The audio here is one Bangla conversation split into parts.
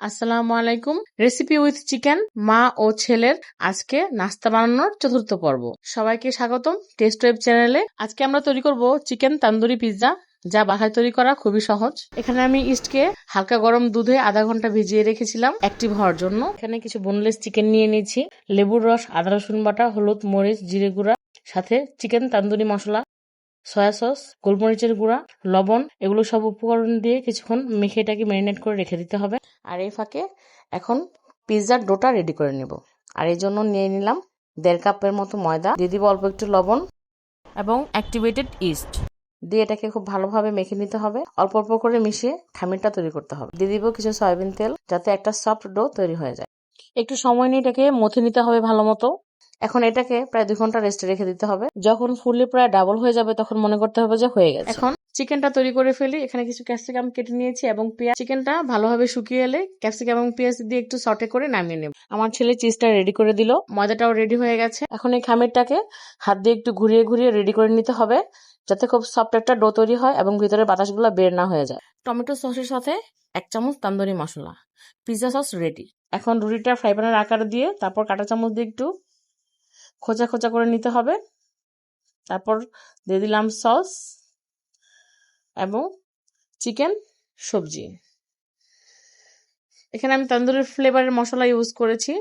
আসসালামু আলাইকুম। রেসিপি উইথ চিকেন, মা ও ছেলের আজকে নাস্তা বানানোর চতুর্থ পর্ব। সবাইকে স্বাগতম টেস্ট ওয়েব চ্যানেলে। আজকে আমরা তৈরি করব চিকেন তান্দুরি পিৎজা, যা বাসায় তৈরি করা খুবই সহজ। এখানে আমি ইস্টকে হালকা গরম দুধে আধা ঘন্টা ভিজিয়ে রেখেছিলাম অ্যাক্টিভ হওয়ার জন্য। এখানে কিছু বোনলেস চিকেন নিয়ে নিয়েছি, লেবুর রস, আদা রসুন বাটা, হলুদ, মরিচ, জিরে গুঁড়া, সাথে চিকেন তান্দুরি মশলা, সয়া সস, গোলমরিচের গুঁড়া, লবণ, এগুলো সব উপকরণ দিয়ে কিছুক্ষণ মেখে এটাকে ম্যারিনেট করে রেখে দিতে হবে। আর এই ফাঁকে এখন পিৎজার ডোটা রেডি করে নেব। আর এই জন্য নিয়ে নিলাম 1.5 কাপের মতো ময়দা, দিয়ে দিব অল্প একটু লবণ এবং অ্যাক্টিভেটেড ইস্ট দিয়ে এটাকে খুব ভালোভাবে মেখে নিতে হবে। অল্প অল্প করে মিশিয়ে খামিরটা তৈরি করতে হবে। দিয়ে দিব কিছু সয়াবিন তেল, যাতে একটা সফট ডো তৈরি হয়ে যায়। একটু সময় নিয়ে এটাকে মথে নিতে হবে ভালো মতো। এখন এটাকে প্রায় 2 ঘন্টা রেস্টে রেখে দিতে হবে। যখন ফুললি প্রায় ডাবল হয়ে যাবে তখন মনে করতে হবে যে হয়ে গেছে। এখন চিকেনটা তৈরি করে ফেলি। এখানে কিছু ক্যাপসিকাম কেটে নিয়েছি এবং পেঁয়াজ। চিকেনটা ভালোভাবে শুকিয়ে এলে ক্যাপসিকাম এবং পেঁয়াজ দিয়ে একটু সটে করে নামিয়ে নেব। আমার ছেলে চিজটা রেডি করে দিল, ময়দাটাও রেডি হয়ে গেছে। এখন এই খামিরটাকে হাত দিয়ে একটু ঘুরিয়ে ঘুরিয়ে রেডি করে নিতে হবে, যাতে খুব সফট একটা ডো তৈরি হয় এবং ভিতরে বাতাসগুলো বের না হয়ে যায়। টমেটো সসের সাথে 1 চামচ তান্দুরি মশলা, পিৎজা সস রেডি। এখন রুটিটা ফ্রাই প্যানের আকার দিয়ে তারপর কাঁটা চামচ দিয়ে একটু খোঁচা খোঁচা করে নিতে হবে। তারপর দিয়ে দিলাম সস এবং চিকেন সবজি। এখানে আমি তন্দুরি ফ্লেভারের মশলা ইউজ করেছি,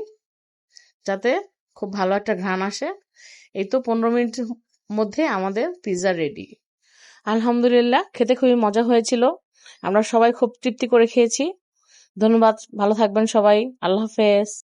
যাতে খুব ভালো একটা ঘ্রাণ আসে। এই তো 15 মিনিটের মধ্যে আমাদের পিৎজা রেডি। আলহামদুলিল্লাহ, খেতে খুবই মজা হয়েছিল। আমরা সবাই খুব তৃপ্তি করে খেয়েছি। ধন্যবাদ, ভালো থাকবেন সবাই। আল্লাহ হাফেজ।